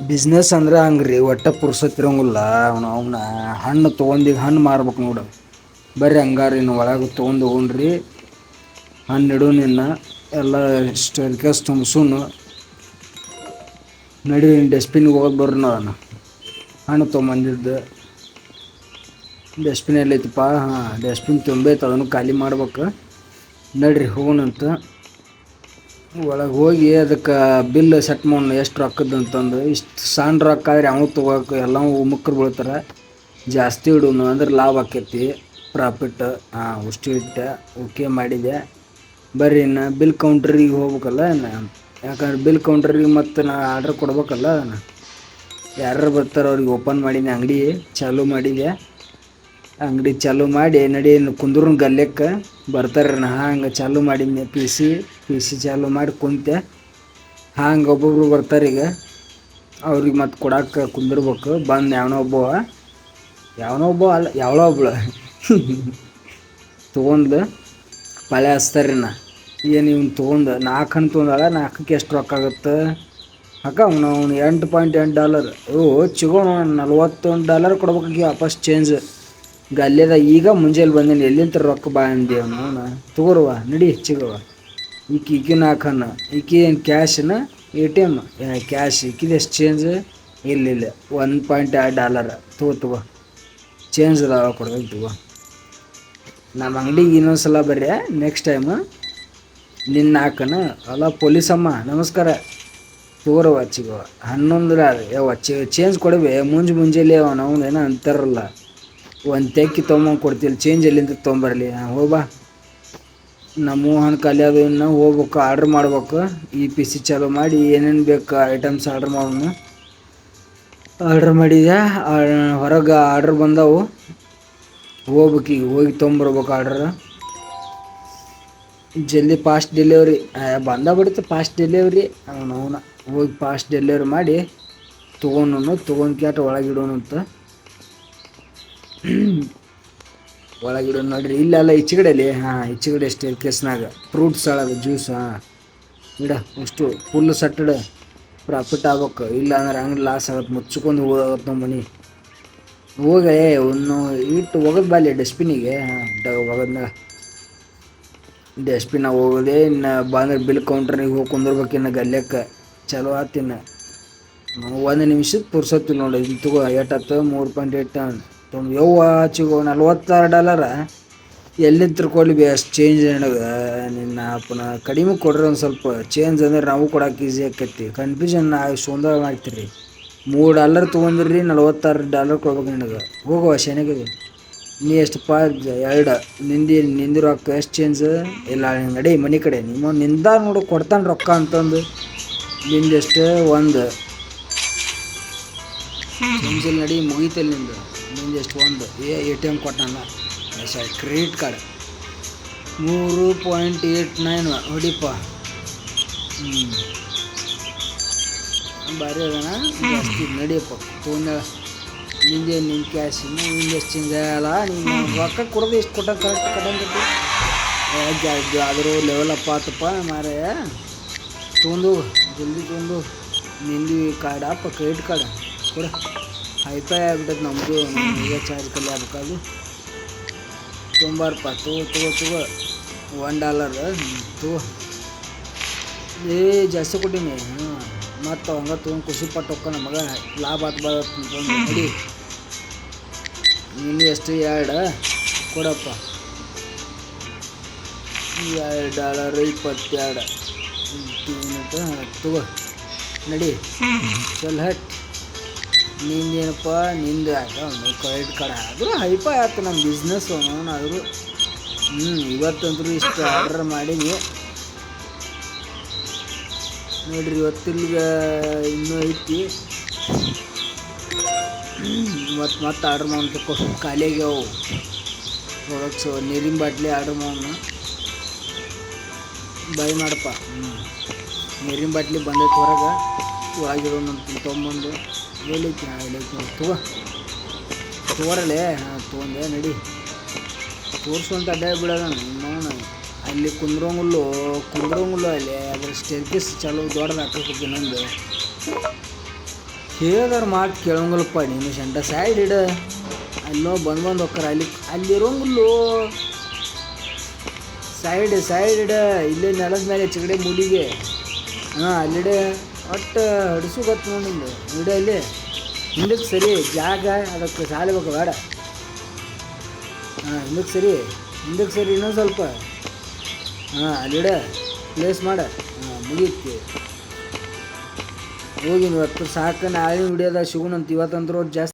Business ಅಂದ್ರೆ ಹಂಗ್ರಿ ಒಟ್ಟ ಪುರ್ಸತ್ತಿರಂಗಿಲ್ಲ ಅವನ ಹಣ್ಣು ತೊಗೊಂಡಿಗ ಹಣ್ಣು ಮಾರ್ಬೇಕು ನೋಡು. ಬರೀ ಹಂಗಾರಿನ ಒಳಗೆ ತೊಗೊಂಡು ಹೋಗ್ರಿ ಹಣ್ಣಿಡು ನಿನ್ನ ಎಲ್ಲ ಸ್ಟರ್ಕಸ್ ತುಂಬಸುನು ನಡಿ ಡಸ್ಟ್ಬಿನ್ಗೆ ಹೋಗೋದು ಬರ ನಾನು ಹಣ್ಣು ತೊಗೊಂಬಂದಿದ್ದು ಡಸ್ಟ್ಬಿನ್ ಎಲ್ಲೈತಪ್ಪಾ ಹಾಂ ಡಸ್ಟ್ಬಿನ್ ತುಂಬೈತೆ ಅದನ್ನು ಖಾಲಿ ಮಾಡ್ಬೇಕು. ನಡ್ರಿ ಹೋಗೋಣಂತ ಒಳಗೆ ಹೋಗಿ ಅದಕ್ಕೆ ಬಿಲ್ ಸೆಟ್ ಮಾಡೋಣ ಎಷ್ಟು ರೊಕ್ಕದ ಅಂತಂದು. ಇಷ್ಟು ಸಣ್ಣ ರೊಕ್ಕ ಆದ್ರೆ ಯಾವ ತೊಗೋಬೇಕು ಎಲ್ಲ ಮುಕ್ಕರು ಬೀಳ್ತಾರೆ. ಜಾಸ್ತಿ ಇಡುನು ಅಂದ್ರೆ ಲಾಭ ಆಕೈತಿ ಪ್ರಾಫಿಟ್. ಹಾಂ ಅಷ್ಟು ಇಟ್ಟೆ ಓಕೆ ಮಾಡಿದೆ. ಬರ್ರಿ ಇನ್ನು ಬಿಲ್ ಕೌಂಟ್ರಿಗೆ ಹೋಗ್ಬೇಕಲ್ಲ ಯಾಕಂದ್ರೆ ಬಿಲ್ ಕೌಂಟ್ರಿಗೆ ಮತ್ತು ನಾ ಆರ್ಡ್ರ್ ಕೊಡ್ಬೇಕಲ್ಲ. ಯಾರು ಬರ್ತಾರೋ ಅವ್ರಿಗೆ ಓಪನ್ ಮಾಡೀನಿ ಅಂಗಡಿ ಚಾಲೂ ಮಾಡಿದೆ. ಅಂಗಡಿ ಚಾಲೂ ಮಾಡಿ ನಡಿ ಕುಂದ್ರು ಗಲ್ಲೆಕ್ಕೆ ಬರ್ತಾರ ಹಂಗೆ ಚಾಲೂ ಮಾಡಿನಿ ಪಿ ಸಿ ಚಾಲೂ ಮಾಡಿ ಕುಂತೆ. ಹಾಂಗೆ ಒಬ್ಬೊಬ್ರು ಬರ್ತಾರೆ ಈಗ ಅವ್ರಿಗೆ ಮತ್ತು ಕೊಡಕ್ಕೆ ಕುಂದಿರ್ಬೇಕು. ಬಂದು ಯಾವನೋ ಒಬ್ಬ ಅಲ್ಲ ಯಾವಳೋ ಒಬ್ಳು ತೊಗೊಂಡು ಪಳೆ ಹಚ್ತಾರ್ರಿ ಏನು ಇವ್ನು ತೊಗೊಂಡು 4 ಹಣ್ಣು ತೊಗೊಂಡಾಳ 4ಕ್ಕೆ ಎಷ್ಟು ರೊಕ್ಕ ಆಗುತ್ತೆ ಅಕ್ಕ ಅವ್ನು $8.8 ಚಿಗೋಣ $41 ಕೊಡ್ಬೇಕಾಗಿ ವಾಪಸ್ ಚೇಂಜ್ ಗಲ್ಲೆದ. ಈಗ ಮುಂಜಾನೆ ಬಂದೇನಿ ಎಲ್ಲಿಂತ ರೊಕ್ಕ ಬಾ ಅಂದೆ ಅವನು ತಗೋರುವ ನಡಿ ಚಿಗವ ಈಕಿ 4 ಹಣ್ಣು ಈಕಿ ಏನು ಕ್ಯಾಶನ ATM ಕ್ಯಾಶ್ ಈಕಿದೆ ಎಷ್ಟು ಚೇಂಜ್ ಇಲ್ಲ $1.2 ತಗೋ ಚೇಂಜ್ ಅದಾವ ಕೊಡ್ಬೇಕು ತಗೋ. ನಮ್ಮ ಅಂಗಡಿಗೆ ಇನ್ನೊಂದ್ಸಲ ಬರ್ರಿ ನೆಕ್ಸ್ಟ್ ಟೈಮು ನಿನ್ನ ಹಾಕನ ಅಲ್ಲ ಪೊಲೀಸಮ್ಮ ನಮಸ್ಕಾರ ತಗೋರವ ಚಿಗವ 11 ಚೇಂಜ್ ಕೊಡವೆ ಮುಂಜಾನೆ ನಾವು ಏನೋ ಅಂತಾರಲ್ಲ ಒಂದು ತೆಕ್ಕಿ ತೊಗೊಂಬಂದು ಕೊಡ್ತಿಲ್ಲ ಚೇಂಜ್ ಎಲ್ಲಿಂದ ತೊಗೊಂಬರಲಿ ಹೋಗ್ಬಾ. ನಮ್ಮ ಹಣ್ಣು ಖಾಲಿ ಅದು ಇನ್ನು ಹೋಗ್ಬೇಕು ಆರ್ಡ್ರ್ ಮಾಡ್ಬೇಕು. ಈ ಪಿ ಸಿ ಚಾಲೂ ಮಾಡಿ ಏನೇನು ಬೇಕು ಐಟಮ್ಸ್ ಆರ್ಡ್ರ್ ಮಾಡೋಣ. ಆರ್ಡ್ರ್ ಮಾಡಿದೆ ಹೊರಗೆ ಆರ್ಡ್ರ್ ಬಂದವು ಹೋಗ್ಬೇಕು ಈಗ ಹೋಗಿ ತೊಗೊಂಬರ್ಬೇಕು ಆರ್ಡ್ರ್. ಜಲ್ದಿ ಫಾಸ್ಟ್ ಡೆಲಿವರಿ ಬಿಡುತ್ತೆ ಫಾಸ್ಟ್ ಡೆಲಿವರಿ ಅವನು ಹೋಗಿ ಫಾಸ್ಟ್ ಡೆಲಿವರಿ ಮಾಡಿ ತೊಗೊಂಡು ಕ್ಯಾಟ್ ಒಳಗಿಡೋಣಂತ. ಒಳಗಿಡೋಣ ನೋಡ್ರಿ ಇಲ್ಲೆಲ್ಲ ಈಚೆಗಡೆಯಲ್ಲಿ ಈಚೆಗಡೆ ಸ್ಟೇರ್ ಕೇಸ್ನಾಗ ಫ್ರೂಟ್ಸ್ ಅಳದು ಜ್ಯೂಸ್ ಇಡ ಅಷ್ಟು ಫುಲ್ ಸಟ್ಟಡ ಪ್ರಾಫಿಟ್ ಆಗ್ಬೇಕು. ಇಲ್ಲ ಅಂದ್ರೆ ಹಂಗೆ ಲಾಸ್ ಆಗುತ್ತೆ ಮುಚ್ಕೊಂಡು ಹೋಗುತ್ತೆ ನಮ್ಮ ಮನೆ. ಹೋಗಿ ಒಂದು ಇಟ್ಟು ಒಗದು ಬಾಲಿ ಡಸ್ಟ್ಬಿನ್ನಿಗೆ ಒಗದ್ನಾಗ ಡಸ್ಟ್ಬಿನ್ನಾಗ ಹೋಗೋದೆ. ಇನ್ನು ಬಂದ್ರೆ ಬಿಲ್ ಕೌಂಟ್ರಿಗೆ ಹೋಗಿ ಕುಂದಿರ್ಬೇಕು. ಇನ್ನು ಗಲ್ಯಕ್ಕೆ ಚಲೋ ಆತಿನ್ನು 1 ನಿಮಿಷಕ್ಕೆ ಪುರ್ಸೊತ್ತಿಲ್ಲ ನೋಡಿ. ಇದು ತಗೋ ಏಟಾಯ್ತು $3.8 ಯವ್ವ ಚಿಗೋ $46 ಎಲ್ಲಿಂದ ಕೊಡ್ಲಿ ಅಷ್ಟು ಚೇಂಜ್ ನನಗೆ ನಿನ್ನ ಅಪ್ಪನ ಕಡಿಮೆ ಕೊಡ್ರಿ ಒಂದು ಸ್ವಲ್ಪ ಚೇಂಜ್ ಅಂದ್ರೆ ನಾವು ಕೊಡೋಕೆ ಈಸಿ ಆಕೈತಿ. ಕನ್ಫ್ಯೂಷನ್ ಸುಂದರ ಮಾಡ್ತೀರಿ $3 ತೊಗೊಂಡಿರಿ $46 ಕೊಡ್ಬೇಕು ನನಗೆ ಹೋಗುವ ಶನಿಗೆ. ನೀ ಎಷ್ಟಪ್ಪ 2 ನಿಂದಿ ರೊಕ್ಕ ಎಷ್ಟು ಚೇಂಜ್ ಇಲ್ಲ ನಡಿ ಮನೆ ಕಡೆ ನಿಮ್ಮ ನಿಂದ ನೋಡು ಕೊಡ್ತಾನೆ ರೊಕ್ಕ ಅಂತಂದು ನಿಂದೆಷ್ಟು 1 ಚೇಂಜಲ್ಲಿ ನಡಿ ಮುಗೀತಲ್ಲ ನಿಂದೆಷ್ಟು 1 ATM ಕೊಟ್ಟಾನ ಕ್ರೆಡಿಟ್ ಕಾರ್ಡ್ 3.89 ಹೊಡಿಪ್ಪ. ಭಾರಿ ಅದನ ಜಾಸ್ತಿ ನಡಿಯಪ್ಪ ತೊಗೊಂಡ ನಿನ್ನ ಕ್ಯಾಶ್ ಎಷ್ಟು ಚೇಂಜ್ ಆಗಲ್ಲ. ನೀನು ರೊಕ್ಕ ಕೊಡೋದು ಎಷ್ಟು ಕೊಟ್ಟ ಕರೆಕ್ಟ್ ಕಟ್ಟಂಗತಿ ಆದರೂ ಲೆವೆಲಪ್ ಆತಪ್ಪ ಮಾರೇ. ತೊಗೊಂಡು ಜಲ್ದಿ ತೊಗೊಂಡು ನಿಂದು ಕಾರ್ಡಪ್ಪ ಕ್ರೆಡಿಟ್ ಕಾರ್ಡ್ ಕೊಡ ಹೈಫೈ ಆಗ್ಬಿಟ್ಟೈತೆ ನಮ್ಮದು ಈಗ ಚಾರ್ಜ್ ಕಲ್ಲಿ ಆಗ್ಬೇಕಾದು ತೊಂಬಾರಪ್ಪ ತಗೋ $1 ತಗೋ ಜಾಸ್ತಿ ಕೊಟ್ಟೀನಿ. ಮತ್ತು ಹಂಗೆ ತೊಗೊಂಡು ಖುಷಿ ಪಟ್ಟು ಹೋಗ್ಕ ನಮಗೆ ಲಾಭ ಬರುತ್ತೆ ನಡಿ. ನೀನು ಎಷ್ಟು 2 ಕೊಡಪ್ಪ $2.22 ತಗೋ ನಡಿ ಚಲ್ ಹಟ್. ನಿಂದೇನಪ್ಪ ನಿಂದು ಕ್ರೆಡಿಟ್ ಕಾರ್ಡ್ ಆದರೂ ಹೈಫೈ ಆಯ್ತು ನಮ್ಮ ಬಿಸ್ನೆಸ್ ಆದರೂ ಇವತ್ತಂದ್ರೂ ಇಷ್ಟು ಆರ್ಡ್ರ್ ಮಾಡೀನಿ ನೋಡ್ರಿ. ಇವತ್ತಿಲ್ಗೆ ಇನ್ನೂ ಐತಿ ಮತ್ತೆ ಆರ್ಡ್ರ್ ಮಾಡ್ಬೇಕು ಖಾಲಿಯಾಗಿ ಅವು ಪ್ರಾಡಕ್ಟ್ಸು. ನೀರಿನ ಬಾಟ್ಲಿ ಆರ್ಡ್ರ್ ಮಾಡೋಣ ಬೈ ಮಾಡಪ್ಪ. ನೀರಿನ ಬಾಟ್ಲಿ ಬಂದೈತೆ ಹೊರಗೆ ಒಳಗಿರೋ ನಮ್ಮ ತೊಗೊಂಬಂದು ಹೇಳೈತಿ ತಗೋರಲ್ಲೇ ತೊಗೊಂಡೆ ನಡಿ ತೋರಿಸುವಂತ ಅಡ್ಡ ಬಿಡೋದ ನೋಣ ಅಲ್ಲಿ ಕುಂದ್ರಂಗುಲ್ಲು ಅಲ್ಲಿ ಅದ್ರ ಸ್ಟೇರ್ಕೇಸ್ ಚಾಲು ದೊಡ್ಡದು ಹಾಕಬೇಕು ಇನ್ನೊಂದು ಹೇಳಿದಾರ ಮಾತು ಕೇಳಂಗಿಲ್ಲಪ್ಪ ನೀನು ಶಂಟ ಸೈಡ್ ಇಡ ಅಲ್ಲೋ ಬಂದು ಹೋಗ್ತಾರ ಅಲ್ಲಿರೋಂಗಿಲ್ಲೋ ಸೈಡ್ ಇಡ ಇಲ್ಲೇ ನೆಲದ ಮೇಲೆ ಚಿಗಡೆ ಮೂಲಿಗೆ ಹಾಂ ಅಲ್ಲಿಡೆ ಒಟ್ಟು ಹಡಿಸು ಗೊತ್ತು ನೋಡಿ ನಿಂದು ಇಡ ಇಲ್ಲಿ ಹಿಂದಕ್ಕೆ ಸರಿ ಜಾಗ ಅದಕ್ಕೆ ಸಾಲಬೇಕು ಬೇಡ ಹಾಂ ಹಿಂದಕ್ಕೆ ಸರಿ ಇನ್ನೊಂದು ಸ್ವಲ್ಪ ಹಾಂ ಅಲ್ಲಿಡ ಪ್ಲೇಸ್ ಮಾಡ ಹಾಂ ಮುಗೀತಿ ಹೋಗಿನ ಇವತ್ತು ಸಾಕು ನಾಳೆ ವಿಡಿಯೋದಾಗ ಸಿಗೋಣಂತ ಇವತ್ತಂದ್ರೂ ಜಾಸ್ತಿ